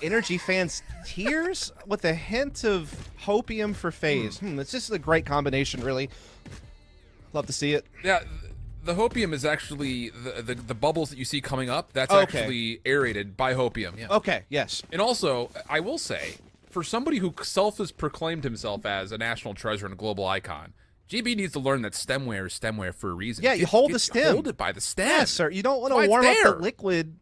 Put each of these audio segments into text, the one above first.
NRG fans tears with a hint of hopium for FaZe. It's just a great combination, really. Love to see it. Yeah, the hopium is actually the bubbles that you see coming up. That's actually aerated by hopium. Yeah. Okay, yes. And also, I will say, for somebody who has proclaimed himself as a national treasure and a global icon, GB needs to learn that stemware is stemware for a reason. Yeah, you hold the stem. Hold it by the stem. Yes, sir. You don't want to warm up the liquid.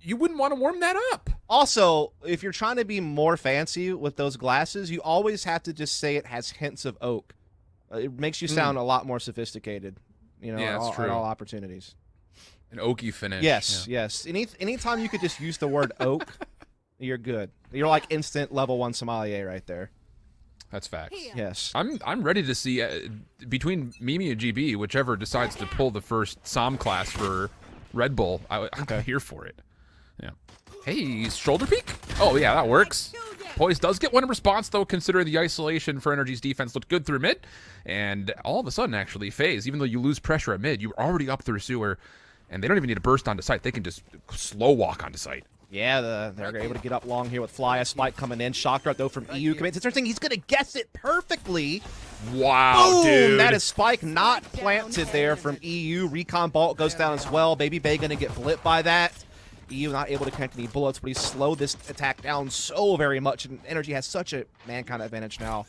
You wouldn't want to warm that up. Also, if you're trying to be more fancy with those glasses, you always have to just say it has hints of oak. It makes you sound a lot more sophisticated, you know, yeah, at all opportunities. An oaky finish. Yes, yes. Anytime you could just use the word oak, you're good. You're like instant level 1 sommelier right there. That's facts. Yes. I'm ready to see between Mimi and GB, whichever decides to pull the first Som class for Red Bull. I'm here for it. Yeah. Hey, shoulder peek? Oh, yeah, that works. Poise does get one in response, though, considering the isolation for NRG's defense looked good through mid. And all of a sudden, actually, FaZe, even though you lose pressure at mid, you're already up through sewer, and they don't even need to burst onto site. They can just slow walk onto site. Yeah, they're able to get up long here with Fly. A spike coming in. Shock dart, though, from EU. It's interesting. He's going to guess it perfectly. Wow, boom, dude. That is spike not planted there from EU. Recon Bolt goes down as well. Baby Bay going to get blipped by that. EU not able to connect any bullets, but he slowed this attack down so very much, and NRG has such a mankind advantage now.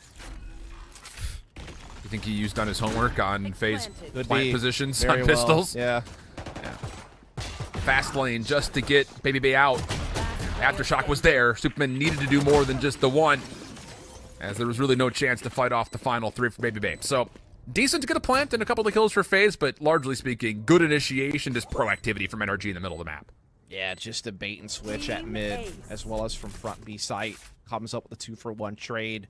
You think he done his homework on FaZe plant positions Very on pistols? Yeah. Fast lane just to get Baby Bay out. Aftershock was there. Superman needed to do more than just the one, as there was really no chance to fight off the final 3 for Baby Bay. So, decent to get a plant and a couple of kills for FaZe, but largely speaking, good initiation, just proactivity from NRG in the middle of the map. Yeah, just a bait and switch at mid, as well as from front B site. Comes up with a 2-for-1 trade.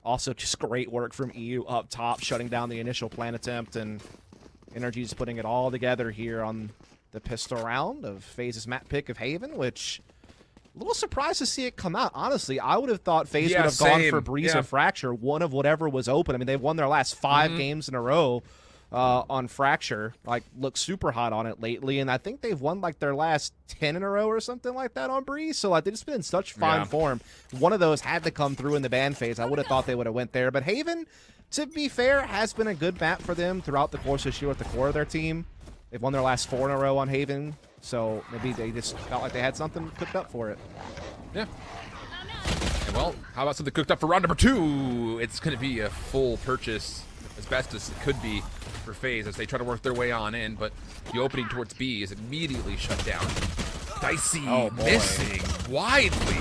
Also, just great work from EU up top, shutting down the initial plant attempt, and NRG's putting it all together here on the pistol round of FaZe's map pick of Haven, which a little surprised to see it come out. Honestly, I would have thought FaZe would have gone for Breeze or Fracture, one of whatever was open. I mean, they've won their last 5 games in a row on Fracture. Like, look super hot on it lately, and I think they've won like their last 10 in a row or something like that on Breeze. So like, they've just been in such fine form. One of those had to come through in the ban phase. I would have thought they would have went there, but Haven, to be fair, has been a good map for them throughout the course of this year at the core of their team. They've won their last 4 in a row on Haven, so maybe they just felt like they had something cooked up for it. Yeah. And well, how about something cooked up for round number 2? It's going to be a full purchase, as best as it could be for FaZe as they try to work their way on in, but the opening towards B is immediately shut down. Dicey missing widely,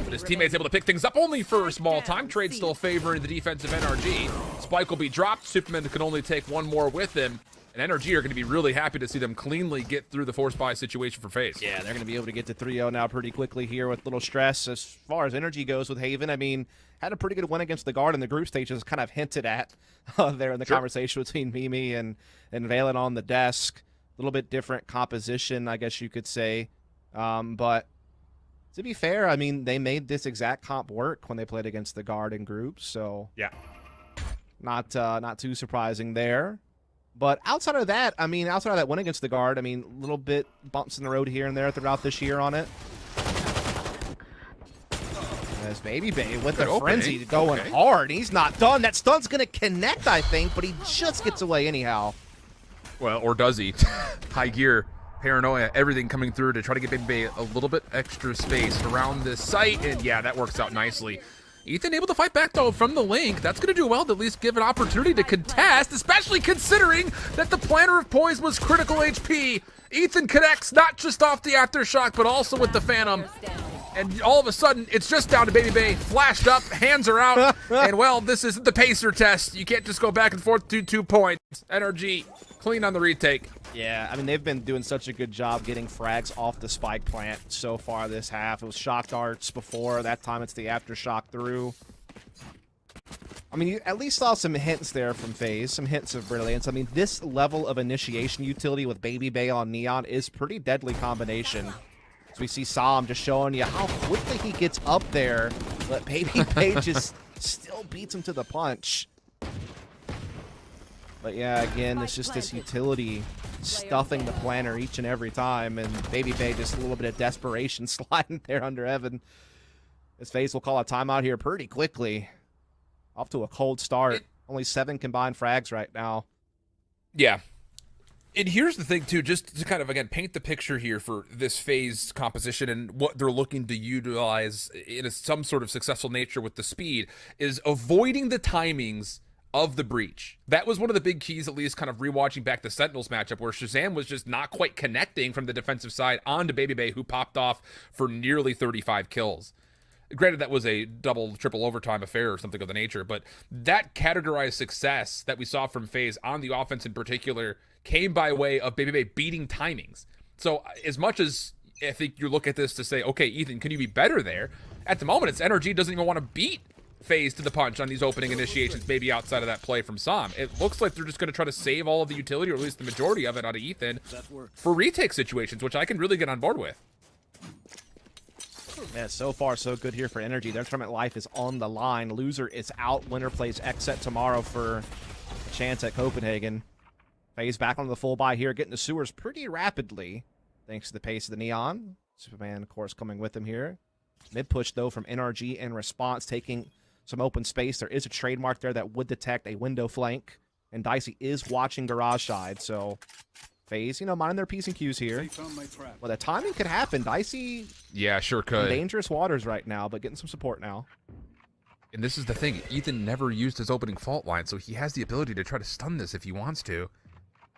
but his teammates able to pick things up only for a small time. Trade still favoring the defensive NRG. Spike will be dropped. Superman can only take one more with him. And NRG are going to be really happy to see them cleanly get through the force buy situation for FaZe. Yeah, they're going to be able to get to 3-0 now pretty quickly here with little stress. As far as NRG goes with Haven, I mean, had a pretty good win against the Guard in the group stage, as kind of hinted at there in the conversation between Mimi and VALORANT on the desk. A little bit different composition, I guess you could say. But to be fair, I mean, they made this exact comp work when they played against the Guard in groups. So yeah, not too surprising there. But outside of that, I mean, outside of that win against the Guard, I mean, a little bit bumps in the road here and there throughout this year on it. As Baby Bay with the frenzy going hard. He's not done. That stun's going to connect, I think, but he just gets away anyhow. Well, or does he? High gear, paranoia, everything coming through to try to get Baby Bay a little bit extra space around this site. And yeah, that works out nicely. Ethan able to fight back, though, from the link. That's going to do well to at least give an opportunity to contest, especially considering that the planner of Poise was critical HP. Ethan connects not just off the Aftershock, but also with the Phantom. And all of a sudden, it's just down to Baby Bay. Flashed up, hands are out. And, well, this isn't the pacer test. You can't just go back and forth to 2 points. NRG, clean on the retake. Yeah, I mean, they've been doing such a good job getting frags off the spike plant so far this half. It was shock darts before. That time it's the Aftershock through. I mean, you at least saw some hints there from FaZe, some hints of brilliance. I mean, this level of initiation utility with Baby Bay on Neon is pretty deadly combination. So we see Som just showing you how quickly he gets up there, but Baby Bay just still beats him to the punch. But yeah, again, it's just this utility stuffing the planner each and every time, and Baby Bay just a little bit of desperation sliding there under Evan. As FaZe will call a timeout here pretty quickly. Off to a cold start. Only 7 combined frags right now. Yeah. And here's the thing, too, just to kind of, again, paint the picture here for this FaZe composition and what they're looking to utilize in some sort of successful nature with the speed, is avoiding the timings of the breach. That was one of the big keys, at least kind of rewatching back the Sentinels matchup, where Shazam was just not quite connecting from the defensive side onto Baby Bay, who popped off for nearly 35 kills. Granted, that was a double, triple overtime affair or something of the nature, but that categorized success that we saw from FaZe on the offense in particular came by way of Baby Bay beating timings. So as much as I think you look at this to say, okay, Ethan, can you be better there? At the moment, it's NRG doesn't even want to beat FaZe to the punch on these opening initiations, maybe outside of that play from Sam. It looks like they're just going to try to save all of the utility, or at least the majority of it, out of Ethan for retake situations, which I can really get on board with. Yeah, so far so good here for NRG. Their tournament life is on the line. Loser is out. Winner plays X-Set tomorrow for a chance at Copenhagen. FaZe back on the full buy here, getting the sewers pretty rapidly, thanks to the pace of the Neon. Superman, of course, coming with him here. Mid push, though, from NRG in response, taking some open space. There is a trademark there that would detect a window flank, and Dicey is watching garage side, so FaZe, you know, minding their P's and Q's here. Well, the timing could happen. Dicey, yeah, sure could. In dangerous waters right now, but getting some support now. And this is the thing. Ethan never used his opening fault line, so he has the ability to try to stun this if he wants to.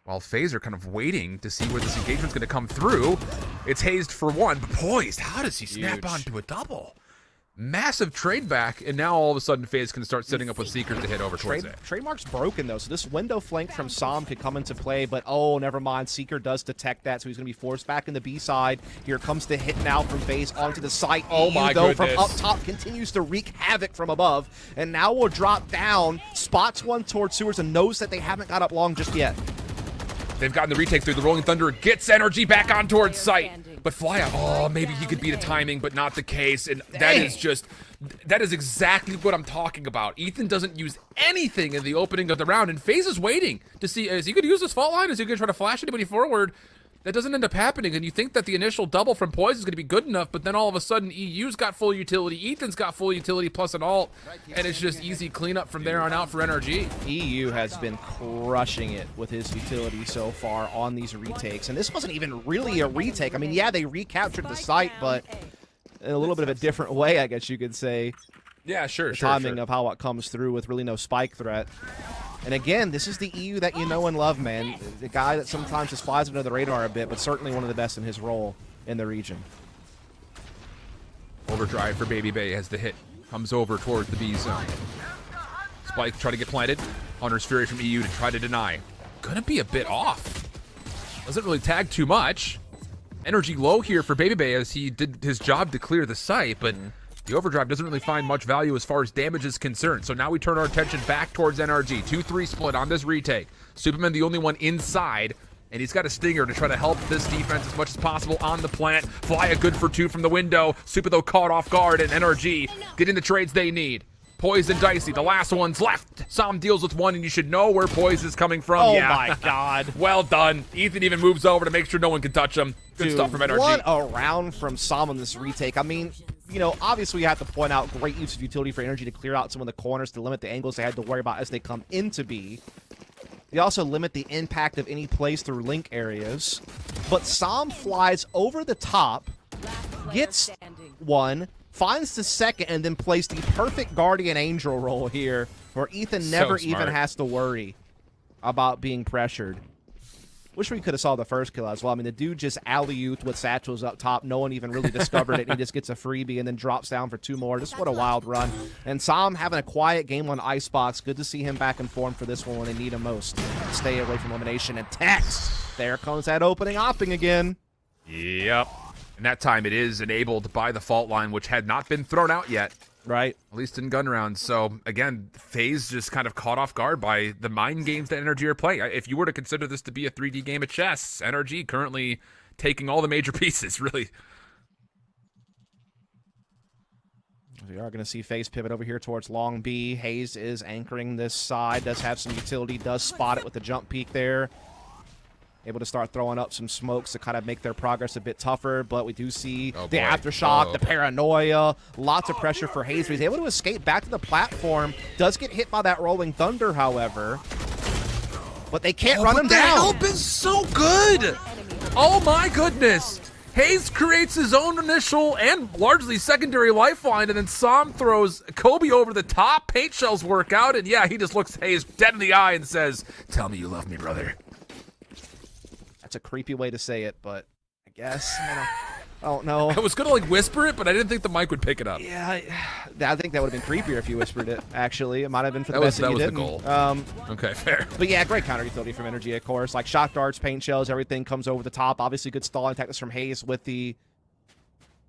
While FaZe are kind of waiting to see where this engagement's going to come through. It's hazed for one, but poised. How does he snap onto a double? Massive trade back, and now all of a sudden FaZe can start setting up with Seekers to hit over towards it. Trademark's broken, though, so this window flank from Sam could come into play, but oh, never mind. Seeker does detect that, so he's going to be forced back in the B side. Here comes the hit now from FaZe onto the site. Oh my goodness. From up top continues to wreak havoc from above, and now will drop down, spots one towards sewers, and knows that they haven't got up long just yet. They've gotten the retake through. The Rolling Thunder gets NRG back on towards site. But Fly Out, oh, maybe he could beat a timing, but not the case. And that is just, that is exactly what I'm talking about. Ethan doesn't use anything in the opening of the round, and FaZe is waiting to see, is he going to use this fault line? Is he going to try to flash anybody forward? That doesn't end up happening, and you think that the initial double from Poise is going to be good enough, but then all of a sudden EU's got full utility, Ethan's got full utility plus an ult, and it's just easy cleanup from there on out for NRG. EU has been crushing it with his utility so far on these retakes, and this wasn't even really a retake. I mean, yeah, they recaptured the site, but in a little bit of a different way, I guess you could say. Yeah, sure, the timing of how it comes through with really no spike threat. And again, this is the EU that you know and love, man. The guy that sometimes just flies under the radar a bit, but certainly one of the best in his role in the region. Overdrive for Baby Bay as the hit comes over towards the B zone. Spike try to get planted. Hunter's Fury from EU to try to deny. Gonna be a bit off. Doesn't really tag too much. Energy low here for Baby Bay as he did his job to clear the site, but the overdrive doesn't really find much value as far as damage is concerned. So now we turn our attention back towards NRG. 2-3 split on this retake. Superman the only one inside, and he's got a stinger to try to help this defense as much as possible on the plant. Fly a good for 2 from the window. Super though caught off guard, and NRG getting the trades they need. Poise and Dicey, the last one's left. Sam deals with one, and you should know where Poise is coming from. Oh my God. Well done. Ethan even moves over to make sure no one can touch him. Good stuff from NRG. What a round from Sam on this retake. I mean, you know, obviously you have to point out great use of utility for NRG to clear out some of the corners to limit the angles they had to worry about as they come into B. They also limit the impact of any plays through link areas. But Sam flies over the top, gets one, finds the second, and then plays the perfect Guardian Angel role here, where Ethan never even has to worry about being pressured. Wish we could have saw the first kill as well. I mean, the dude just alley-ooped with satchels up top. No one even really discovered it. He just gets a freebie and then drops down for 2 more. Just what a wild run. And Sam having a quiet game on Icebox. Good to see him back in form for this one when they need him most. Stay away from elimination. And Tex, there comes that opening opping again. Yep. And that time it is enabled by the fault line, which had not been thrown out yet. Right. At least in gun rounds. So, again, FaZe just kind of caught off guard by the mind games that NRG are playing. If you were to consider this to be a 3D game of chess, NRG currently taking all the major pieces, really. We are going to see FaZe pivot over here towards Long B. Hayes is anchoring this side, does have some utility, does spot it with the jump peek there. able to start throwing up some smokes to kind of make their progress a bit tougher. But we do see Oh, the boy. aftershock, Oh. the paranoia, lots of pressure for FaZe. He's able to escape back to the platform. Does get hit by that rolling thunder, however. But they can't run him The down. help is so good. Oh my goodness. FaZe creates his own initial and largely secondary lifeline, and then Sam throws Kobe over the top. Paint shells work out, and yeah, he just looks FaZe dead in the eye and says, "Tell me you love me, brother." That's a creepy way to say it, but I guess. I don't know. I was gonna like whisper it, but I didn't think the mic would pick it up. Yeah, I think that would have been creepier if you whispered it, actually. It might have been for the That best was that you the didn't. goal. Okay, fair. But yeah, great counter utility from NRG, of course. Like shock darts, paint shells, everything comes over the top. Obviously, good stalling tactics from FaZe with the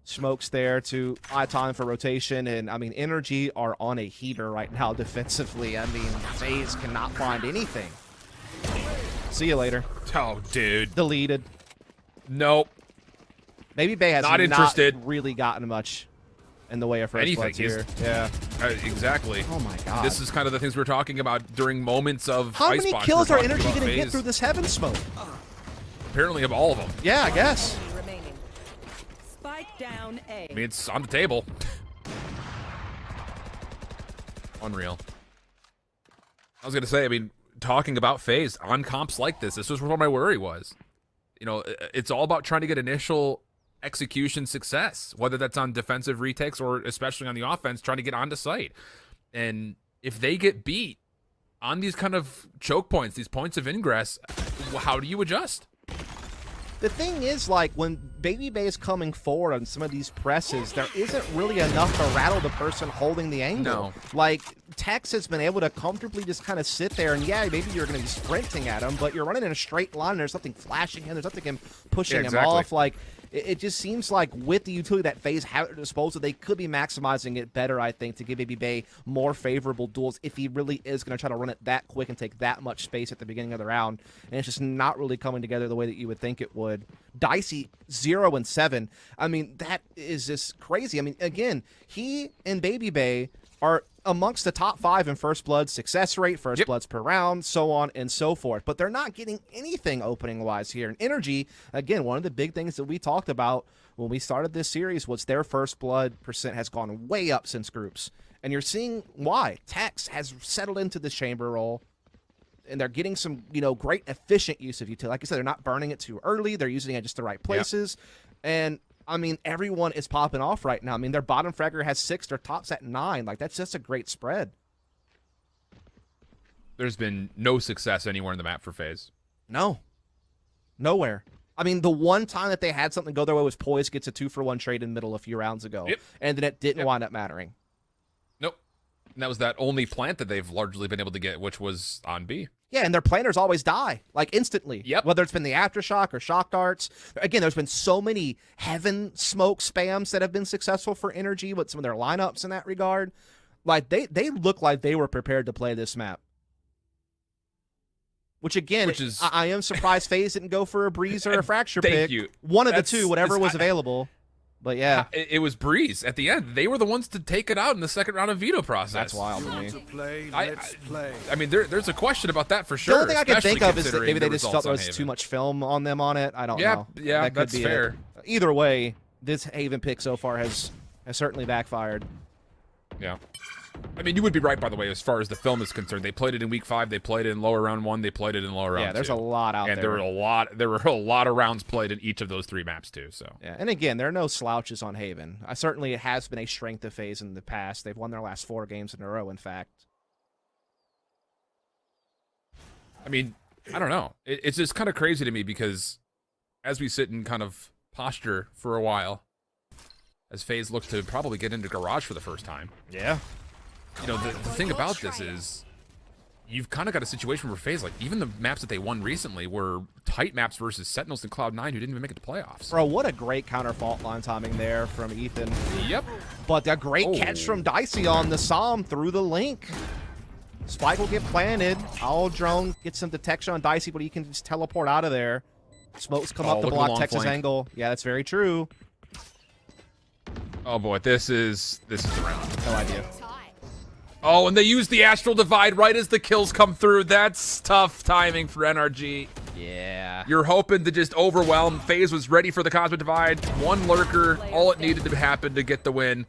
smokes there to eye time for rotation. And I mean, NRG are on a heater right now defensively. I mean, FaZe cannot find anything. See you later. Oh, dude. Deleted. Nope. Maybe Bay has Not interested. really gotten much in the way of first Anything. bloods here. Yeah. Exactly. Oh my god. This is kind of the things we were talking about during moments of How ice many box. kills We're are talking NRG about going to get FaZe. through this heaven smoke? Apparently, of all of them. Yeah, I guess. Remaining. Spike down A. I mean, it's on the table. Unreal. I was gonna say, I mean, talking about FaZe on comps like this was where my worry was. You know, it's all about trying to get initial execution success, whether that's on defensive retakes or especially on the offense, trying to get onto site. And if they get beat on these kind of choke points, these points of ingress, how do you adjust? The thing is, like, when Baby Bay is coming forward on some of these presses, there isn't really enough to rattle the person holding the angle. No. Like, Tex has been able to comfortably just kind of sit there, and yeah, maybe you're going to be sprinting at him, but you're running in a straight line, and there's something flashing him, there's something pushing him off. Like, it just seems like with the utility that FaZe have at their disposal, they could be maximizing it better, I think, to give Baby Bay more favorable duels if he really is going to try to run it that quick and take that much space at the beginning of the round. And it's just not really coming together the way that you would think it would. Dicey 0-7. I mean, that is just crazy. I mean, again, he and Baby Bay are amongst the top 5 in first blood success rate, first bloods per round, so on and so forth. But they're not getting anything opening-wise here. And NRG, again, one of the big things that we talked about when we started this series was their first blood percent has gone way up since groups. And you're seeing why. Tex has settled into this chamber role, and they're getting some, you know, great efficient use of utility. Like I said, they're not burning it too early. They're using it at just the right places. And I mean, everyone is popping off right now. I mean, their bottom fragger has 6, their top's at 9. Like, that's just a great spread. There's been no success anywhere in the map for FaZe. No. Nowhere. I mean, the one time that they had something go their way was Poise gets a 2-for-1 trade in the middle a few rounds ago. And then it didn't wind up mattering. Nope. And that was that only plant that they've largely been able to get, which was on B. Yeah, and their planners always die, like, instantly. Yep. Whether it's been the aftershock or shock darts. Again, there's been so many heaven smoke spams that have been successful for NRG with some of their lineups in that regard. Like, they look like they were prepared to play this map. Which, again, is... I am surprised FaZe didn't go for a Breeze or a Fracture Thank pick. you. One of the two, whatever was available. But yeah. It was Breeze at the end. They were the ones to take it out in the second round of veto process. That's wild to me. I mean, there's a question about that for sure. The only thing I can think of is that considering maybe they the just results felt there on was Haven. too much film on them on it. I don't know. Yeah, that could that's be fair. it. Either way, this Haven pick so far has certainly backfired. Yeah. I mean, you would be right, by the way, as far as the film is concerned. They played it in week 5. They played it in lower round 1. They played it in lower round 2. Yeah, there's a lot out there. And there were a lot of rounds played in each of those 3 maps too. So yeah, and again, there are no slouches on Haven. Certainly, it has been a strength of FaZe in the past. They've won their last 4 games in a row, in fact. I mean, I don't know. It's just kind of crazy to me because as we sit in kind of posture for a while, as FaZe looks to probably get into Garage for the first time. Yeah. You know, the thing about this is you've kind of got a situation where FaZe, like, even the maps that they won recently were tight maps versus Sentinels and Cloud9 who didn't even make it to playoffs. Bro, what a great counter fault line timing there from Ethan. Yep. But a great catch from Dicey on the Psalm through the link. Spike will get planted. Owl Drone gets some detection on Dicey, but he can just teleport out of there. Smokes come up to block Texas angle. Yeah, that's very true. Oh boy, this is the round. No idea. Oh, and they use the Astral Divide right as the kills come through. That's tough timing for NRG. Yeah. You're hoping to just overwhelm. FaZe was ready for the Cosmic Divide. One lurker, all it needed to happen to get the win.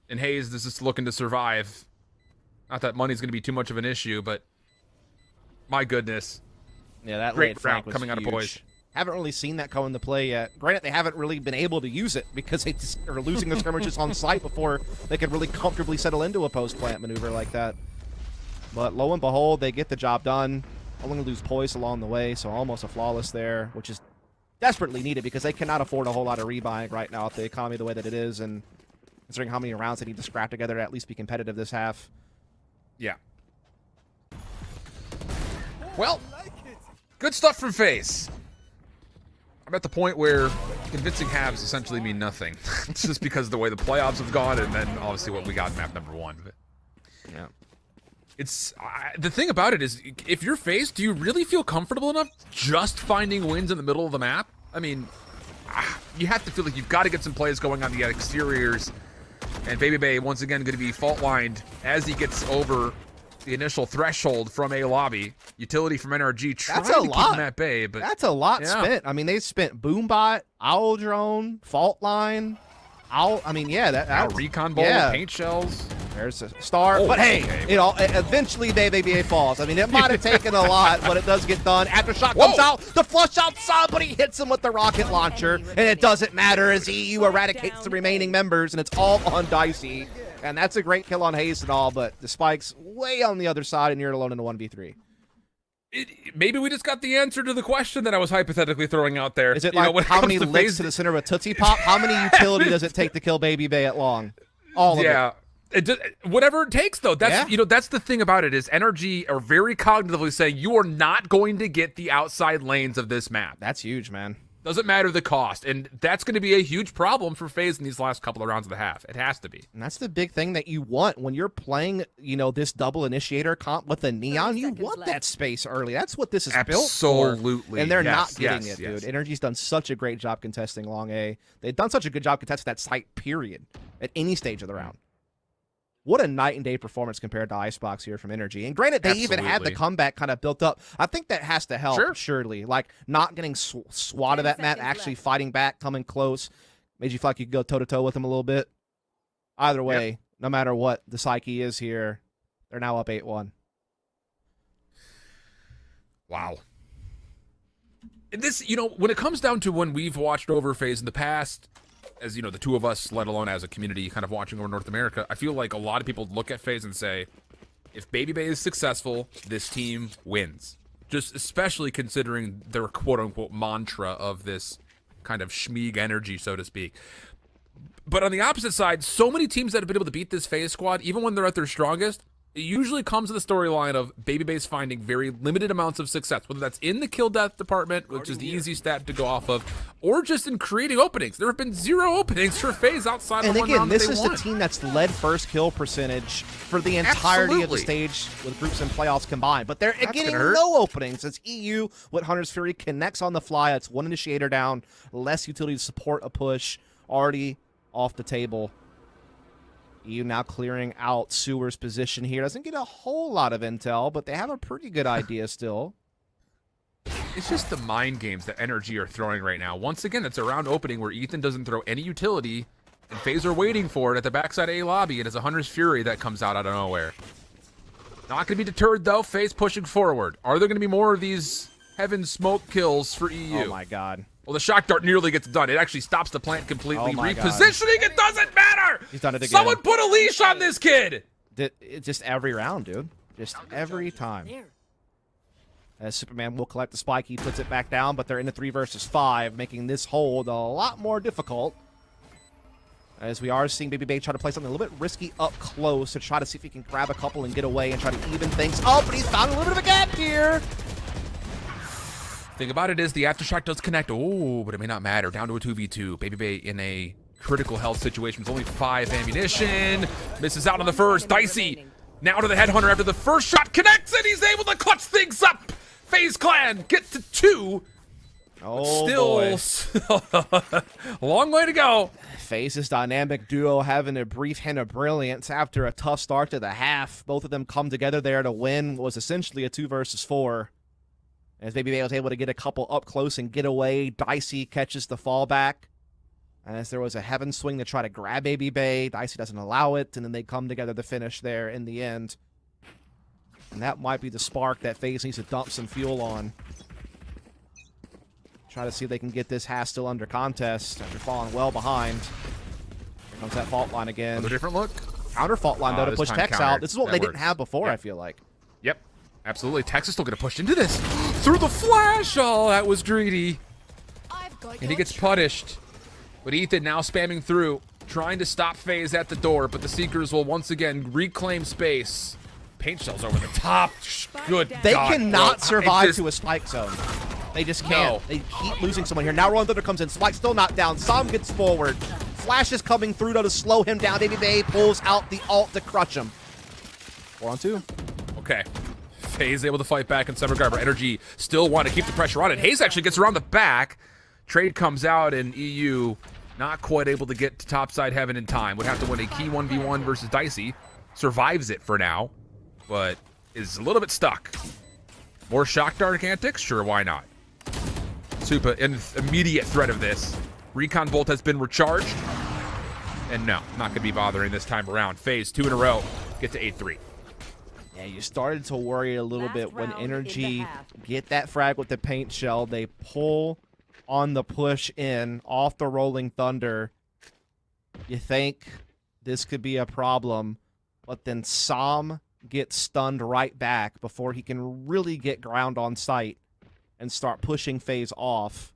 And Hayes is just looking to survive. Not that money's going to be too much of an issue, but my goodness. Yeah, that Great late flank route was coming out of huge. Boys. Haven't really seen that come into play yet. Granted, they haven't really been able to use it because they just are losing the skirmishes on site before they could really comfortably settle into a post-plant maneuver like that. But lo and behold, they get the job done. Only lose poise along the way, so almost a flawless there, which is desperately needed because they cannot afford a whole lot of rebuying right now with the economy the way that it is, and considering how many rounds they need to scrap together to at least be competitive this half. Yeah. Well, good stuff from FaZe. I'm at the point where convincing halves essentially mean nothing. It's just because of the way the playoffs have gone, and then obviously what we got in map number 1. But Yeah. it's the thing about it is, if you're FaZe, do you really feel comfortable enough just finding wins in the middle of the map? I mean, you have to feel like you've got to get some plays going on the exteriors. And Baby Bay once again going to be fault lined as he gets over the initial threshold from A lobby. Utility from NRG trying That's a to keep lot. him at bay, but That's a lot yeah. spent. I mean, they spent Boombot, Owl Drone, Fault Line, Owl. I mean, yeah, now that recon ball, yeah. paint shells. There's a star, Oh, but hey, okay. you know, eventually BBA falls. I mean, it might have taken a lot, but it does get done. Aftershock comes Whoa. out, the flush out, somebody hits him with the rocket launcher, and it doesn't matter as EU eradicates the remaining members, and it's all on Dicey. And that's a great kill on Hayes and all, but the Spike's way on the other side, and you're alone in a 1v3. Maybe we just got the answer to the question that I was hypothetically throwing out there. Is it You know, like when it how comes many to licks FaZe- to the center of a Tootsie Pop? How many utility does it take to kill Baby Bay at long? All of it. Yeah. Whatever it takes, though. That's Yeah. you know, that's the thing about it is NRG are very cognitively saying you are not going to get the outside lanes of this map. That's huge, man. Doesn't matter the cost, and that's going to be a huge problem for FaZe in these last couple of rounds of the half. It has to be. And that's the big thing that you want when you're playing, you know, this double initiator comp with the Neon. You want that space early. That's what this is built for. Absolutely. And they're Yes, not getting yes, it, yes. dude. Energy's done such a great job contesting long A. They've done such a good job contesting that site, period, at any stage of the round. What a night and day performance compared to Icebox here from Energy. And granted, they even had the Absolutely. comeback kind of built up. I think that has to help, Sure. surely. Like, not getting swatted at Matt, actually fighting back, coming close. Made you feel like you could go toe-to-toe with them a little bit. Either way, no matter what the psyche is here, they're now up 8-1. Wow. And this, you know, when it comes down to when we've watched over FaZe in the past, as you know, the two of us, let alone as a community kind of watching over North America, I feel like a lot of people look at FaZe and say, if Baby Bay is successful, this team wins. Just especially considering their quote-unquote mantra of this kind of schmeeg energy, so to speak. But on the opposite side, so many teams that have been able to beat this FaZe squad, even when they're at their strongest, it usually comes to the storyline of Baby Bay's finding very limited amounts of success, whether that's in the kill death department, which is the easy stat to go off of, or just in creating openings. There have been 0 openings for FaZe outside And of one again, round this that is they the won. team that's led first kill percentage for the entirety of the Absolutely. stage with groups and playoffs combined. But they're getting gonna hurt. no openings. It's EU with Hunter's Fury connects on the fly. It's one initiator down, less utility to support a push, already off the table. EU now clearing out Sewer's position here. Doesn't get a whole lot of intel, but they have a pretty good idea still. It's just the mind games that NRG are throwing right now. Once again, it's a round opening where Ethan doesn't throw any utility, and FaZe are waiting for it at the backside A lobby, and it's a Hunter's Fury that comes out of nowhere. Not going to be deterred, though. FaZe pushing forward. Are there going to be more of these Heaven Smoke kills for EU? Oh my god. Well, the shock dart nearly gets done. It actually stops the plant completely. Oh my God. Repositioning, it doesn't matter! He's done it again. Someone put a leash on this kid! Just every round, dude. Just every time. As Superman will collect the spike, he puts it back down, but they're in a 3 versus 5, making this hold a lot more difficult. As we are seeing Baby Bay try to play something a little bit risky up close to try to see if he can grab a couple and get away and try to even things up, but he's found a little bit of a gap here. Thing about it is the aftershock does connect. Oh, but it may not matter. Down to a 2v2. Baby Bay in a critical health situation with only 5 ammunition. Misses out on the first. Dicey now to the headhunter after the first shot connects, and he's able to clutch things up. FaZe Clan get to 2. Oh, Still a long way to go. FaZe's dynamic duo having a brief hint of brilliance after a tough start to the half. Both of them come together there to win what was essentially a 2 versus 4. As Baby Bay was able to get a couple up close and get away, Dicey catches the fallback. And as there was a heaven swing to try to grab Baby Bay, Dicey doesn't allow it, and then they come together to finish there in the end. And that might be the spark that FaZe needs to dump some fuel on. Try to see if they can get this Haas still under contest after falling well behind. Here comes that fault line again. Another different look. Counter fault line, though, to push Tex out. This is what they didn't have before, I feel like. Yep, absolutely. Tex is still going to push into this. Through the flash! Oh, that was greedy. And he gets punished. But Ethan now spamming through, trying to stop FaZe at the door, but the Seekers will once again reclaim space. Paint shells over the top. Good They God, cannot bro. survive to a spike zone. They just can't. No. They keep losing someone here. Now Rolling Thunder comes in. Spike still not down. Sam gets forward. Flash is coming through, though, to slow him down. Baby Bay pulls out the ult to crush him. 4-on-2. Okay. FaZe able to fight back in some regard, but NRG still want to keep the pressure on it. Hayes actually gets around the back. Trade comes out, and EU not quite able to get to topside heaven in time. Would have to win a key 1v1 versus Dicey. Survives it for now, but is a little bit stuck. More shock dart antics? Sure, why not? Super in immediate threat of this. Recon Bolt has been recharged. And no, not going to be bothering this time around. FaZe 2 in a row. Get to 8-3. Yeah, you started to worry a little bit when NRG get that frag with the paint shell. They pull on the push in off the Rolling Thunder. You think this could be a problem, but then Sam gets stunned right back before he can really get ground on sight and start pushing FaZe off.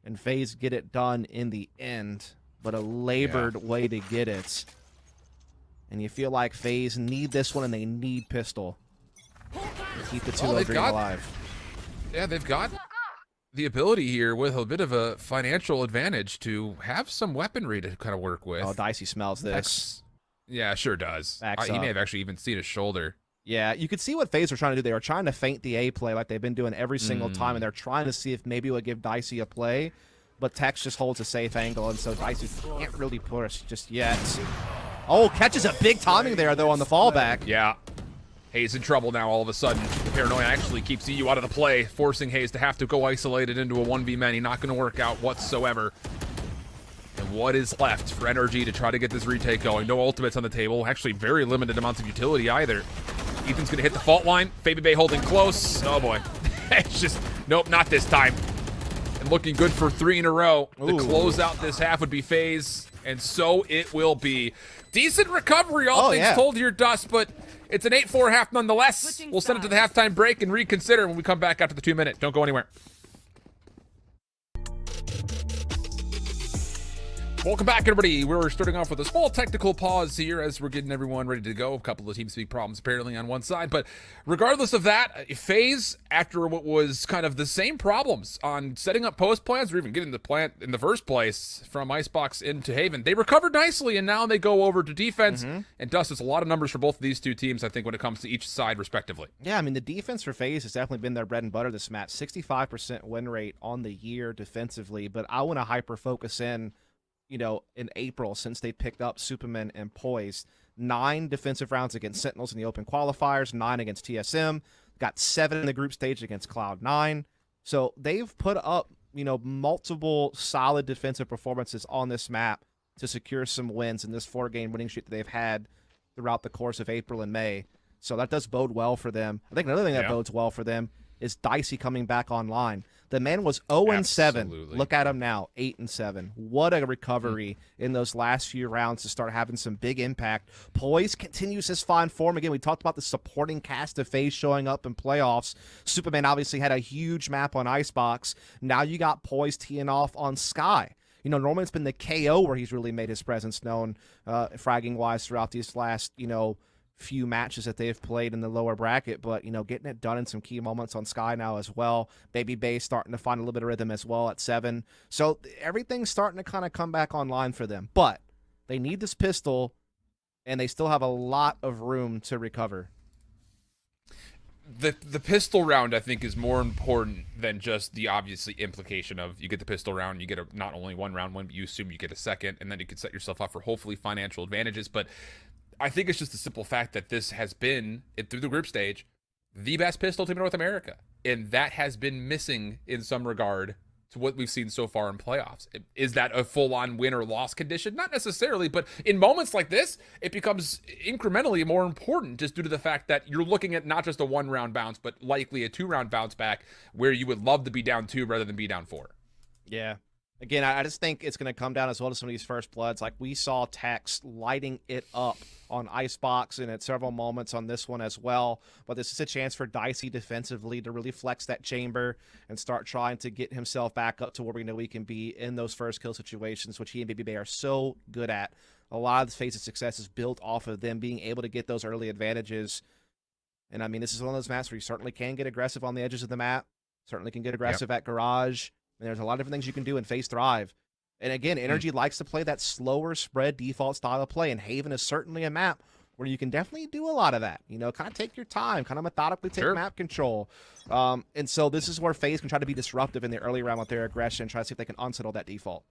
And FaZe get it done in the end, but a labored way to get it. And you feel like FaZe need this one, and they need Pistol to keep the 2-0 dream alive. Yeah, they've got the ability here with a bit of a financial advantage to have some weaponry to kind of work with. Oh, Dicey smells this. Yeah, sure does. He may have actually even seen his shoulder. Yeah, you could see what FaZe were trying to do. They were trying to feint the A play like they've been doing every single time, and they're trying to see if maybe it would give Dicey a play. But Tex just holds a safe angle, and so Dicey can't really push just yet. Oh, catches a big timing there, though, on the fallback. Yeah. Hayes in trouble now all of a sudden. The paranoia actually keeps EU out of the play, forcing Hayes to have to go isolated into a 1v many. Not going to work out whatsoever. And what is left for NRG to try to get this retake going? No ultimates on the table. Actually, very limited amounts of utility either. Ethan's going to hit the fault line. Baby Bay holding close. Oh, boy. It's just, nope, not this time. And looking good for 3 in a row. To close out this half would be FaZe, and so it will be. Decent recovery, all things told here, Dust, but it's an 8-4 half nonetheless. We'll send it to the halftime break and reconsider when we come back after the 2-minute. Don't go anywhere. Welcome back, everybody. We're starting off with a small technical pause here as we're getting everyone ready to go. A couple of TeamSpeak problems apparently on one side, but regardless of that, FaZe, after what was kind of the same problems on setting up post plans or even getting the plant in the first place from Icebox into Haven, they recovered nicely, and now they go over to defense. And Dust, it's a lot of numbers for both of these two teams, I think, when it comes to each side respectively. Yeah, I mean, the defense for FaZe has definitely been their bread and butter this match. 65% win rate on the year defensively, but I want to hyper-focus in, you know, in April, since they picked up Superman and Poise. 9 defensive rounds against Sentinels in the open qualifiers, 9 against TSM, got 7 in the group stage against Cloud9. So they've put up, you know, multiple solid defensive performances on this map to secure some wins in this 4-game winning streak that they've had throughout the course of April and May. So that does bode well for them. I think another thing that bodes well for them is Dicey coming back online. The man was 0-7. Look at him now, 8-7. What a recovery in those last few rounds to start having some big impact. Poise continues his fine form. Again, we talked about the supporting cast of FaZe showing up in playoffs. Superman obviously had a huge map on Icebox. Now you got Poise teeing off on Sky. You know, normally it's been the KO where he's really made his presence known, fragging-wise, throughout these last, you know, few matches that they've played in the lower bracket, but, you know, getting it done in some key moments on Sky now as well. Baby Bay starting to find a little bit of rhythm as well at 7. So everything's starting to kind of come back online for them, but they need this pistol, and they still have a lot of room to recover. The pistol round, I think, is more important than just the obviously implication of you get the pistol round, you get not only one round win, but you assume you get a second, and then you can set yourself up for hopefully financial advantages. But I think it's just the simple fact that this has been, through the group stage, the best pistol team in North America. And that has been missing in some regard to what we've seen so far in playoffs. Is that a full-on win or loss condition? Not necessarily, but in moments like this, it becomes incrementally more important just due to the fact that you're looking at not just a 1-round bounce, but likely a 2-round bounce back where you would love to be down 2 rather than be down 4. Yeah. Again, I just think it's going to come down as well to some of these first bloods. Like we saw Tex lighting it up on Icebox and at several moments on this one as well. But this is a chance for Dicey defensively to really flex that chamber and start trying to get himself back up to where we know he can be in those first kill situations, which he and BBB are so good at. A lot of the FaZe's success is built off of them being able to get those early advantages. And I mean, this is one of those maps where you certainly can get aggressive on the edges of the map, certainly can get aggressive at Garage. And there's a lot of different things you can do in FaZe Thrive. And again, NRG likes to play that slower spread default style of play, and Haven is certainly a map where you can definitely do a lot of that. You know, kind of take your time, kind of methodically take map control. And so this is where FaZe can try to be disruptive in the early round with their aggression, try to see if they can unsettle that default.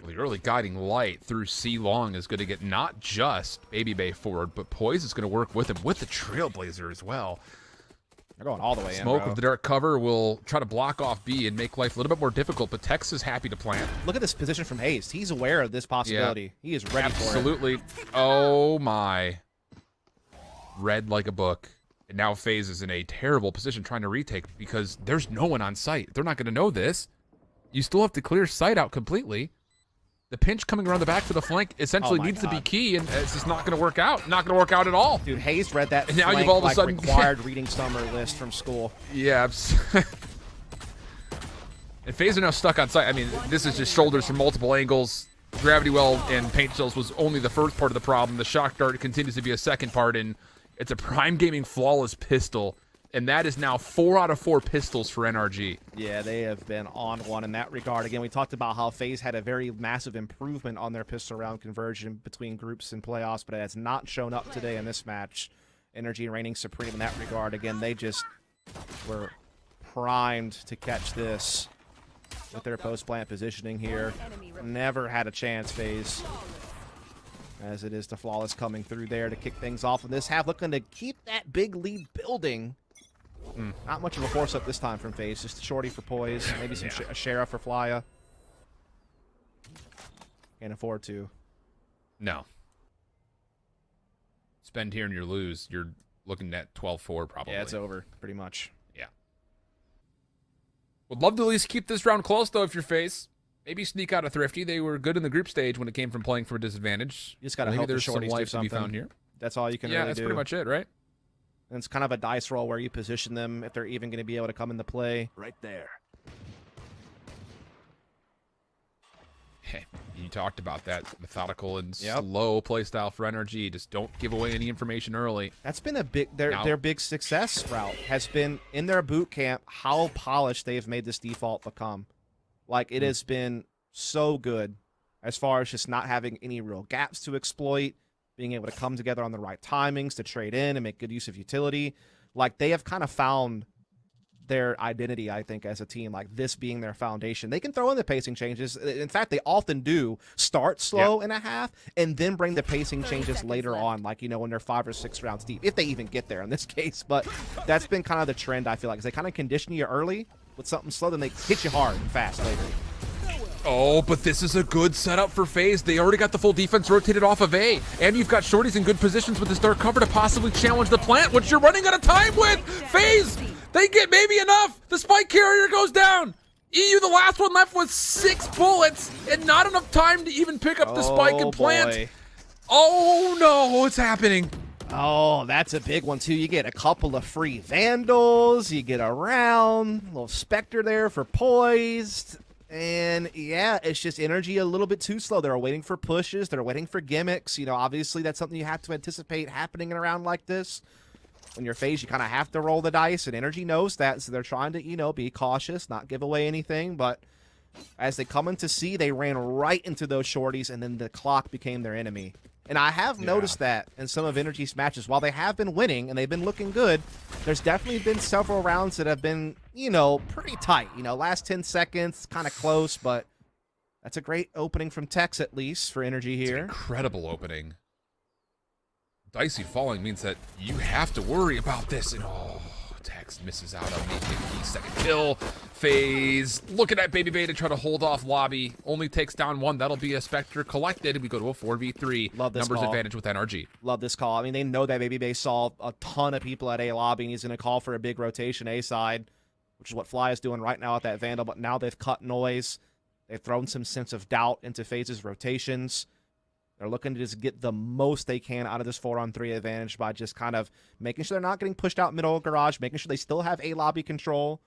Well, the early guiding light through C Long is going to get not just Baby Bay forward, but Poise is going to work with him with the Trailblazer as well. They're going all the way Smoke in, with the dark cover will try to block off B and make life a little bit more difficult, but Tex is happy to plant. Look at this position from Hayes. He's aware of this possibility. Yeah. He is ready for it. Absolutely. Oh, my. Read like a book. And now FaZe is in a terrible position trying to retake because there's no one on site. They're not going to know this. You still have to clear site out completely. The pinch coming around the back for the flank essentially needs to be key, and it's just not going to work out. Not going to work out at all. Dude, Hayes read that and now you've all of a sudden required reading summer list from school. Yeah. And FaZe are now stuck on site. I mean, this is just shoulders from multiple angles. Gravity well and paint shells was only the first part of the problem. The shock dart continues to be a second part, and it's a Prime Gaming flawless pistol. And that is now 4 out of 4 pistols for NRG. Yeah, they have been on one in that regard. Again, we talked about how FaZe had a very massive improvement on their pistol round conversion between groups and playoffs, but it has not shown up today in this match. NRG reigning supreme in that regard. Again, they just were primed to catch this with their post-plant positioning here. Never had a chance, FaZe. As it is the Flawless coming through there to kick things off in this half, looking to keep that big lead building. Not much of a force up this time from FaZe. Just a shorty for Poise. Maybe some a Sheriff for Flya. Can't afford to. No. Spend here and you lose. You're looking at 12-4 probably. Yeah, it's over pretty much. Yeah. Would love to at least keep this round close, though, if you're FaZe. Maybe sneak out a Thrifty. They were good in the group stage when it came from playing from a disadvantage. You just got to hope there's the some shorties life do something. to be found here. That's all you can really do. Yeah, that's pretty much it, right? And it's kind of a dice roll where you position them if they're even going to be able to come into play. Right there. Hey, you talked about that methodical and slow play style for NRG. Just don't give away any information early. That's been a big their big success route has been in their boot camp how polished they've made this default become. Like it has been so good as far as just not having any real gaps to exploit, being able to come together on the right timings to trade in and make good use of utility. Like they have kind of found their identity, I think, as a team, like this being their foundation. They can throw in the pacing changes. In fact, they often do start slow in a half and then bring the pacing changes later on, like, you know, when they're 5 or 6 rounds deep, if they even get there in this case. But that's been kind of the trend, I feel like, is they kind of condition you early with something slow, then they hit you hard and fast later. Oh, but this is a good setup for FaZe. They already got the full defense rotated off of A. And you've got shorties in good positions with this dark cover to possibly challenge the plant, which you're running out of time with. FaZe, they get maybe enough. The spike carrier goes down. EU, the last one left with 6 bullets and not enough time to even pick up the spike and plant. Boy. Oh, no, what's happening? Oh, that's a big one, too. You get a couple of free Vandals. You get a round. A little Spectre there for Poised. And, yeah, it's just NRG a little bit too slow. They're waiting for pushes. They're waiting for gimmicks. You know, obviously that's something you have to anticipate happening in a round like this. When you're FaZe, you kind of have to roll the dice, and NRG knows that, so they're trying to, you know, be cautious, not give away anything. But as they come into C, they ran right into those shorties, and then the clock became their enemy. And I have noticed that in some of NRG's matches. While they have been winning and they've been looking good, there's definitely been several rounds that have been, you know, pretty tight. You know, last 10 seconds, kind of close, but that's a great opening from Tex, at least, for NRG here. It's an incredible opening. Dicey falling means that you have to worry about this. And oh, Tex misses out on the 52nd kill. FaZe looking at Baby Bay to try to hold off Lobby. Only takes down one. That'll be a Spectre collected. We go to a 4v3. Love this Numbers call. advantage with NRG. Love this call. I mean, they know that Baby Bay saw a ton of people at A lobby, and he's going to call for a big rotation A side, which is what Fly is doing right now at that Vandal. But now they've cut noise. They've thrown some sense of doubt into FaZe's rotations. They're looking to just get the most they can out of this 4-on-3 advantage by just kind of making sure they're not getting pushed out middle of garage, making sure they still have A lobby control,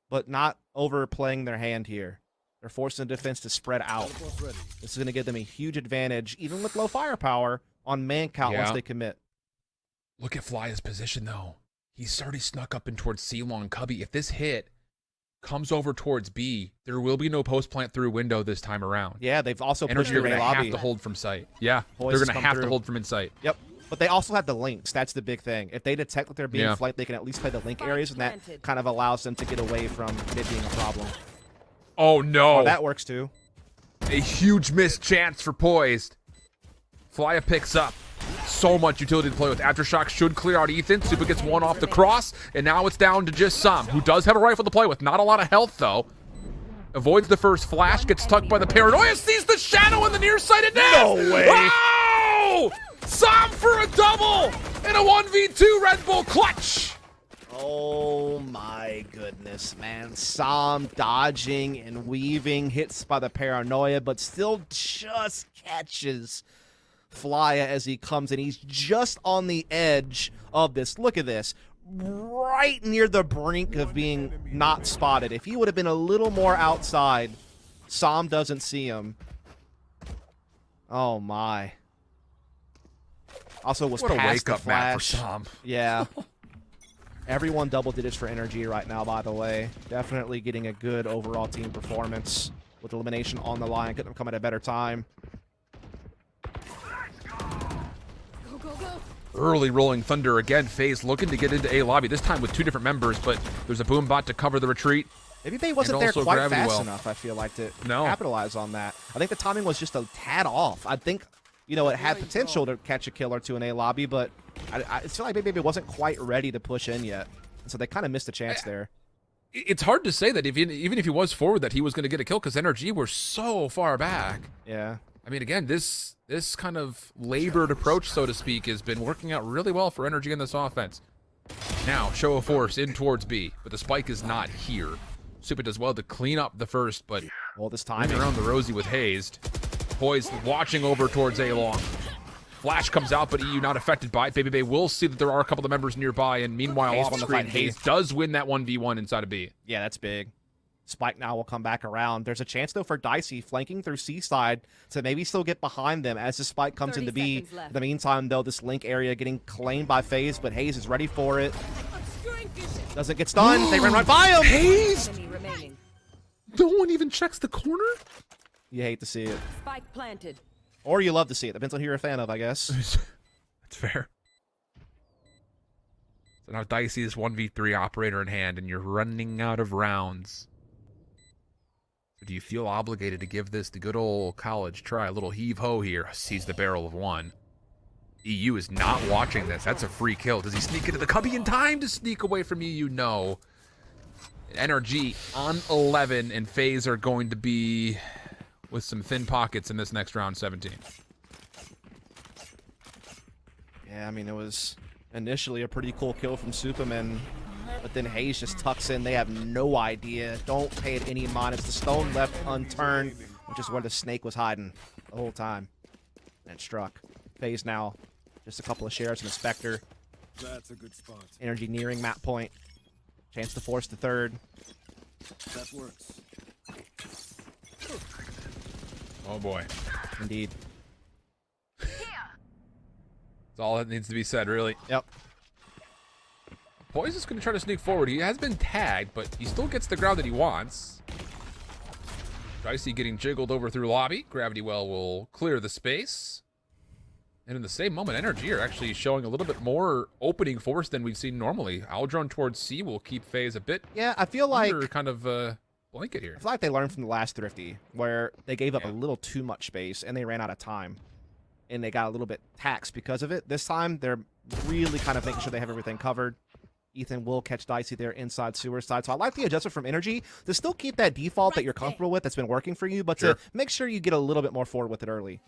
but not overplaying their hand here. They're forcing the defense to spread out. This is going to give them a huge advantage, even with low firepower, on man count once they commit. Look at Fly's position, though. He's already snuck up in towards C-Long Cubby. If this hit comes over towards B, there will be no post-plant through window this time around. Yeah, they've also pushed NRG are your going A to lobby. have to hold from sight. Yeah, Poise they're has going to come have through. to hold from inside. Yep. But they also have the links. That's the big thing. If they detect that they're being flanked, they can at least play the link areas, and that kind of allows them to get away from mid being a problem. Oh, no. Oh, that works too. A huge missed chance for Poised. Flya picks up. So much utility to play with. Aftershock should clear out Ethan. Super gets one off the cross, and now it's down to just Sam, who does have a rifle to play with. Not a lot of health, though. Avoids the first flash, gets stuck by the paranoia, sees the shadow in the nearsighted net. No way. Oh! Sam for a double and a 1v2 Red Bull clutch. Oh my goodness, man. Sam dodging and weaving, hits by the paranoia, but still just catches Flya as he comes in. He's just on the edge of this. Look at this. Right near the brink of being not spotted. If he would have been a little more outside, Sam doesn't see him. Oh my. Also was What a past the wake-up map for flash. Sam. Yeah. Everyone double digits for NRG right now, by the way. Definitely getting a good overall team performance with elimination on the line. Couldn't have come at a better time. Go, go, go. Early rolling thunder again. FaZe looking to get into A lobby, this time with two different members, but there's a boom bot to cover the retreat. Maybe they wasn't And there also quite Gravity fast Well. enough, I feel like, to No. capitalize on that. I think the timing was just a tad off. I think, you know, it had potential to catch a kill or two in A lobby, but I feel like maybe it wasn't quite ready to push in yet. And so they kind of missed a chance there. It's hard to say that even if he was forward that he was going to get a kill because NRG were so far back. Yeah. I mean, again, this kind of labored approach, so to speak, has been working out really well for NRG in this offense. Now, show of force in towards B, but the spike is not here. Super does well to clean up the first, but Well, this time timing. around the Rosie with Hazed. Poised, watching over towards A long. Flash comes out, but EU not affected by it. Baby Bay will see that there are a couple of members nearby, and meanwhile, Hayes off won the screen, fight in B. Hayes does win that 1v1 inside of B. Yeah, that's big. Spike now will come back around. There's a chance, though, for Dicey flanking through C side to maybe still get behind them as the spike comes 30 into B. seconds left. In the meantime, though, this link area getting claimed by FaZe, but Hayes is ready for it. Doesn't get stunned. They ran right by him. Hayes! Enemy remaining. No one even checks the corner? You hate to see it. Spike planted. Or you love to see it. Depends on who you're a fan of, I guess. That's fair. So now Dicey is 1v3 operator in hand, and you're running out of rounds. So do you feel obligated to give this the good old college try? A little heave-ho here. Sees the barrel of one. EU is not watching this. That's a free kill. Does he sneak into the cubby in time to sneak away from EU? No. NRG on 11, and FaZe are going to be with some thin pockets in this next round, 17. Yeah, I mean, it was initially a pretty cool kill from Superman, but then Hayes just tucks in. They have no idea. Don't pay it any mind. It's the stone left unturned, which is where the snake was hiding the whole time. And it struck. FaZe now just a couple of shares and a Spectre. That's a good spot. NRG nearing map point. Chance to force the third. That works. Oh boy. Indeed. That's all that needs to be said, really. Yep. Poise is going to try to sneak forward. He has been tagged, but he still gets the ground that he wants. Dicey getting jiggled over through lobby. Gravity Well will clear the space. And in the same moment, NRG are actually showing a little bit more opening force than we've seen normally. Aldrone towards C will keep FaZe a bit Yeah, I feel like under kind of blanket here. I feel like they learned from the last Thrifty, where they gave up a little too much space and they ran out of time. and they got a little bit taxed because of it. This time, they're really kind of making sure they have everything covered. Ethan will catch Dicey there inside sewer side. So I like the adjustment from NRG to still keep that default that you're comfortable with that's been working for you, but to make sure you get a little bit more forward with it early.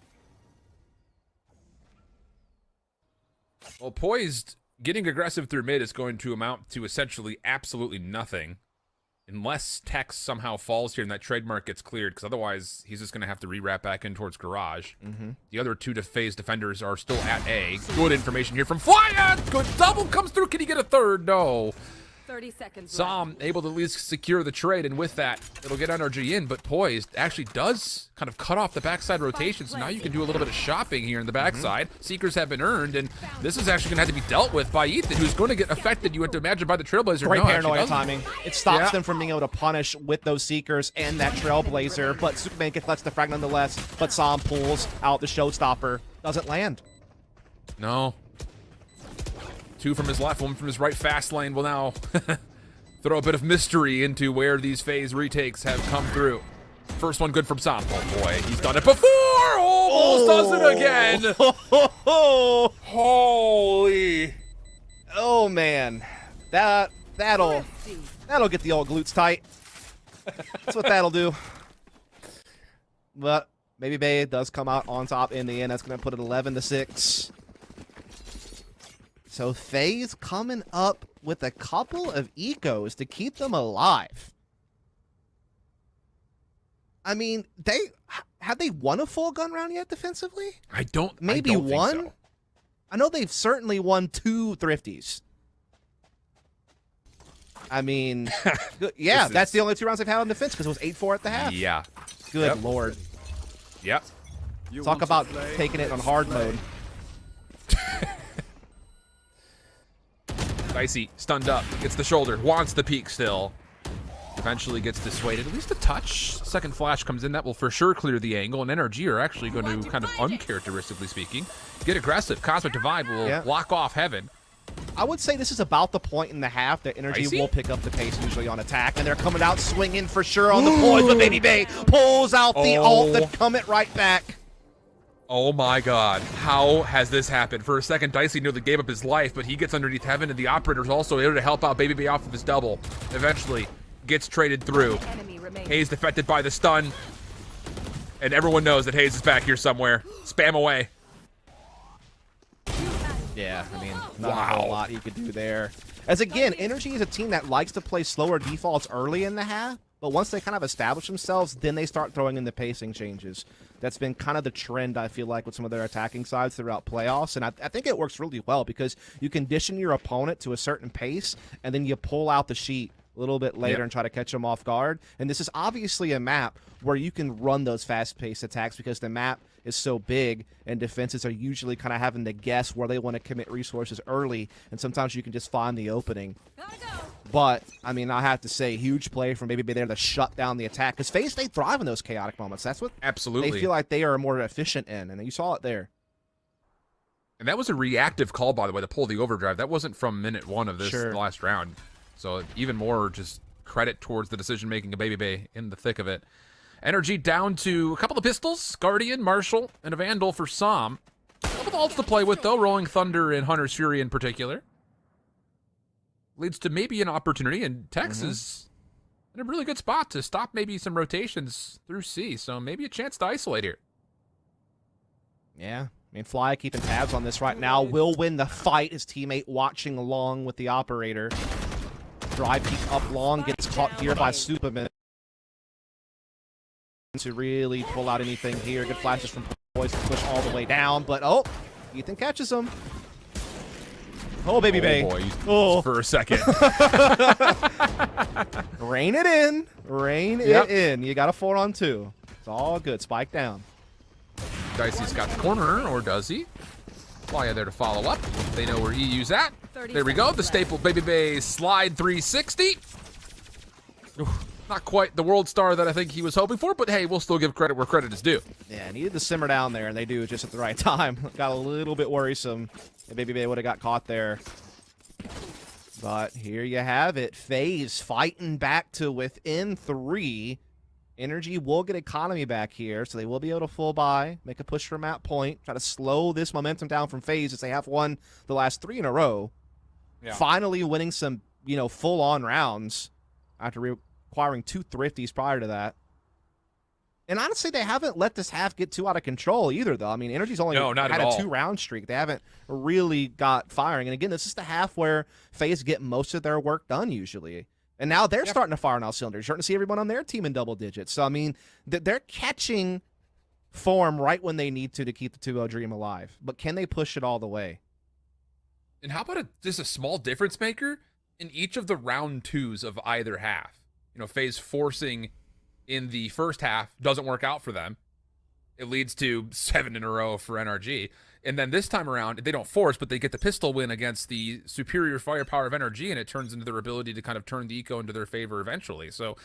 Well, poised, getting aggressive through mid is going to amount to essentially absolutely nothing. Unless Tex somehow falls here and that trademark gets cleared, because otherwise he's just going to have to re-wrap back in towards garage. The other two FaZe defenders are still at A. Good information here from Flyer. Good double comes through. Can he get a third? No. 30 seconds Som able to at least secure the trade, and with that, it'll get NRG in, but Poised actually does kind of cut off the backside rotation, so now you can do a little bit of shopping here in the backside. Seekers have been earned, and this is actually going to have to be dealt with by Ethan, who's going to get affected, you have to imagine, by the Trailblazer. Great No, paranoia timing. It stops them from being able to punish with those Seekers and that Trailblazer, but Superman lets the frag nonetheless, but Som pulls out the Showstopper. Doesn't land. No. Two from his left, one from his right. Fast lane will now throw a bit of mystery into where these FaZe retakes have come through. First one good from Som. Oh boy, he's done it before! Almost does it again! Holy! Oh man, that'll get the old glutes tight. That's what that'll do. But Baby Bay does come out on top in the end. That's going to put it 11-6. So FaZe coming up with a couple of ecos to keep them alive. I mean, have they won a full gun round yet defensively? I don't Maybe think one? so. I know they've certainly won 2 thrifties. I mean, yeah, that's the only 2 rounds they've had on defense because it was 8-4 at the half. Yeah. Good lord. Yep. Talk about taking it on hard mode. Dicey, stunned up, gets the shoulder, wants the peak still. Eventually gets dissuaded, at least a touch. Second flash comes in, that will for sure clear the angle, and NRG are actually going to, kind of uncharacteristically speaking, get aggressive. Cosmic Divide will block off Heaven. I would say this is about the point in the half that NRG will pick up the pace usually on attack, and they're coming out swinging for sure on the poise, but Baby Bay pulls out the ult to come it right back. Oh my god, how has this happened? For a second, Dicey nearly gave up his life, but he gets underneath Heaven, and the operator's also able to help out Baby Bay off of his double. Eventually, gets traded through. Hayes defected by the stun, and everyone knows that Hayes is back here somewhere. Spam away. Yeah, I mean, not a whole lot he could do there. As again, NRG is a team that likes to play slower defaults early in the half, but once they kind of establish themselves, then they start throwing in the pacing changes. That's been kind of the trend, I feel like, with some of their attacking sides throughout playoffs, and I think it works really well because you condition your opponent to a certain pace, and then you pull out the sheet a little bit later and try to catch them off guard. And this is obviously a map where you can run those fast-paced attacks because the map is so big and defenses are usually kind of having to guess where they want to commit resources early, and sometimes you can just find the opening. But, I mean, I have to say, huge play from Baby Bay there to shut down the attack because FaZe, they thrive in those chaotic moments. That's what they feel like they are more efficient in, and you saw it there. And that was a reactive call, by the way, to pull the overdrive. That wasn't from minute 1 of this last round. So even more just credit towards the decision-making of Baby Bay in the thick of it. NRG down to a couple of pistols, Guardian, Marshall, and a Vandal for Som. A couple of ults to play with, though, Rolling Thunder and Hunter's Fury in particular. Leads to maybe an opportunity, and Tex is in a really good spot to stop maybe some rotations through C, so maybe a chance to isolate here. Yeah, I mean, Fly keeping tabs on this right now. Will win the fight. His teammate watching along with the operator. Drive peek up long, gets caught here by Superman. To really pull out anything here. Good flashes from Boys to push all the way down, but Ethan catches him. Oh, Baby Bay. Boy, for a second. Rein it in. Rein it in. You got a 4-on-2. It's all good. Spike down. Dicey's got the corner, or does he? Fly there to follow up. They know where EU's at. There we go. The staple Baby Bay slide 360. Not quite the world star that I think he was hoping for, but hey, we'll still give credit where credit is due. Yeah, needed to simmer down there, and they do just at the right time. Got a little bit worrisome. Baby Bay would have got caught there. But here you have it. FaZe fighting back to within 3. NRG will get economy back here, so they will be able to full buy, make a push for map point, try to slow this momentum down from FaZe as they have won the last 3 in a row. Yeah. Finally winning some, full-on rounds after requiring 2 thrifties prior to that. And honestly, they haven't let this half get too out of control either, though. I mean, NRG's only had a 2-round streak. They haven't really got firing. And again, this is the half where FaZe get most of their work done usually. And now they're starting to fire on all cylinders. You're starting to see everyone on their team in double digits. So, I mean, they're catching form right when they need to keep the 2-0 dream alive. But can they push it all the way? And how about just a small difference maker in each of the round 2s of either half? FaZe forcing in the first half doesn't work out for them. It leads to 7 in a row for NRG. And then this time around, they don't force, but they get the pistol win against the superior firepower of NRG, and it turns into their ability to kind of turn the eco into their favor eventually. So,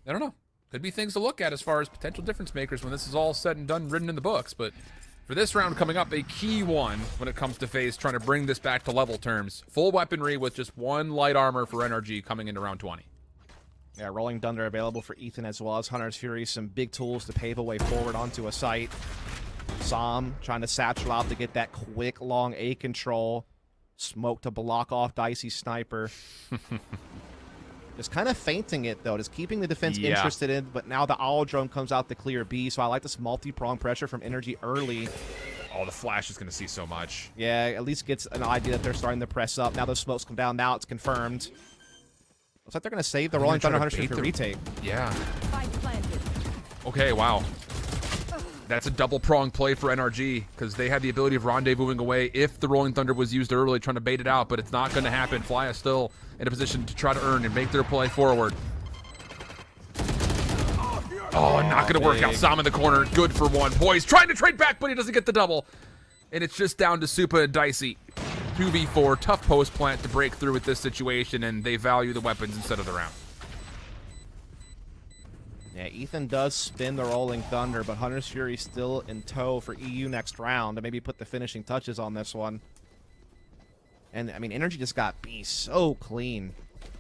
I don't know. Could be things to look at as far as potential difference makers when this is all said and done, written in the books. But for this round coming up, a key one when it comes to FaZe trying to bring this back to level terms. Full weaponry with just 1 light armor for NRG coming into round 20. Yeah, Rolling Thunder available for Ethan as well as Hunter's Fury. Some big tools to pave a way forward onto a site. Som trying to satchel out to get that quick, long A control. Smoke to block off Dicey Sniper. Just kind of feinting it, though. Just keeping the defense interested in. But now the Owl Drone comes out to clear B. So I like this multi-prong pressure from NRG early. Oh, the Flash is going to see so much. Yeah, at least gets an idea that they're starting to press up. Now those smokes come down. Now it's confirmed. Looks like they're going to save the Rolling Thunder Hunters for retake. Yeah. Okay, wow. That's a double prong play for NRG because they had the ability of rendezvousing away if the Rolling Thunder was used early, trying to bait it out, but it's not going to happen. Fly is still in a position to try to earn and make their play forward. Oh, not going to work out. Som in the corner. Good for 1. Boys trying to trade back, but he doesn't get the double. And it's just down to Supa and Dicey. 2v4, tough post plant to break through with this situation, and they value the weapons instead of the round. Yeah, Ethan does spin the Rolling Thunder, but Hunter's Fury still in tow for EU next round to maybe put the finishing touches on this one. And, I mean, NRG just got B so clean.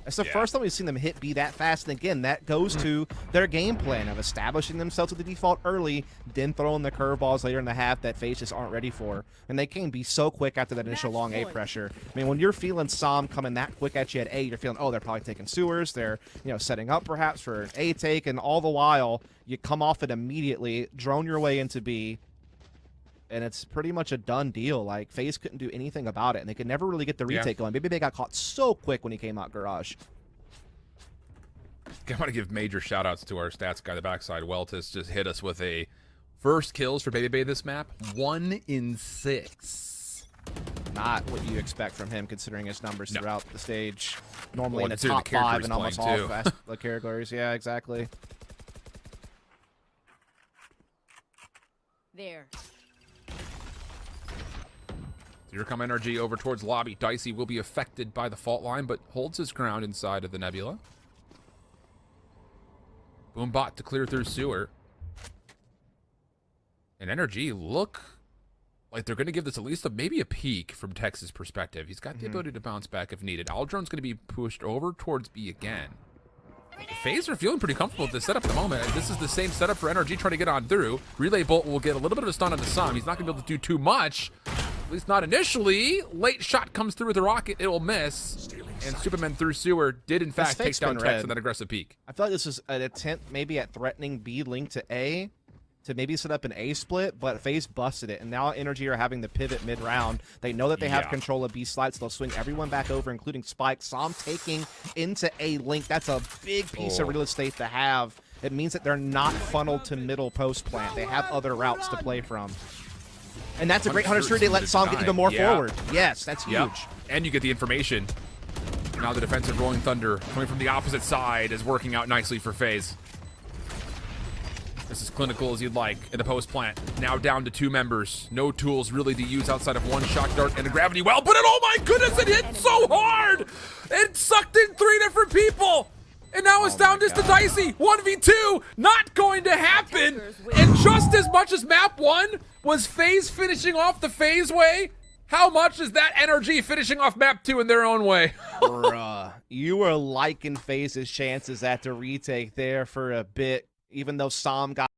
It's the first time we've seen them hit B that fast, and again, that goes to their game plan of establishing themselves with the default early, then throwing the curveballs later in the half that FaZe just aren't ready for. And they came B so quick after that initial long A pressure. I mean, when you're feeling Som coming that quick at you at A, you're feeling, oh, they're probably taking sewers, they're, setting up perhaps for an A take, and all the while, you come off it immediately, drone your way into B, and it's pretty much a done deal. Like, FaZe couldn't do anything about it, and they could never really get the retake going. Maybe they got caught so quick when he came out Garage. I want to give major shout-outs to our stats guy, the backside. Weltis just hit us with a first kills for Baby Bay this map. 1 in 6. Not what you expect from him, considering his numbers throughout the stage. Normally in the considering top the character 5 he's and almost playing, all too. fast the categories. Yeah, exactly. There. Here come NRG over towards lobby. Dicey will be affected by the fault line, but holds his ground inside of the Nebula. Boombot to clear through sewer. And NRG look like they're going to give this at least maybe a peek from Tex's perspective. He's got the ability to bounce back if needed. Aldron's going to be pushed over towards B again. FaZe are feeling pretty comfortable with this setup at the moment. This is the same setup for NRG trying to get on through. Relay Bolt will get a little bit of a stun on the Som. He's not going to be able to do too much. At least not initially. Late shot comes through with a rocket. It will miss. And Superman through sewer did, in fact, take down Tex with that aggressive peek. I feel like this is an attempt maybe at threatening B link to A to maybe set up an A split, but FaZe busted it. And now NRG are having the pivot mid-round. They know that they have control of B slides, so they'll swing everyone back over, including Spike. Som taking into A link. That's a big piece of real estate to have. It means that they're not funneled to middle post plant. They have other routes to play from. And that's a great Hunter's Fury. They let Som get even more forward. Yes, that's huge. And you get the information. Now the defensive Rolling Thunder coming from the opposite side is working out nicely for FaZe. This is clinical as you'd like in the post plant. Now down to 2 members. No tools really to use outside of 1 shock dart and a gravity well. But oh my goodness, it hit so hard! It sucked in 3 different people! And now it's down just to Dicey. 1v2, not going to happen. And just as much as map 1 was FaZe finishing off the FaZe way, How much is that NRG finishing off map 2 in their own way? Bruh, you were liking FaZe's chances at the retake there for a bit, even though Sam got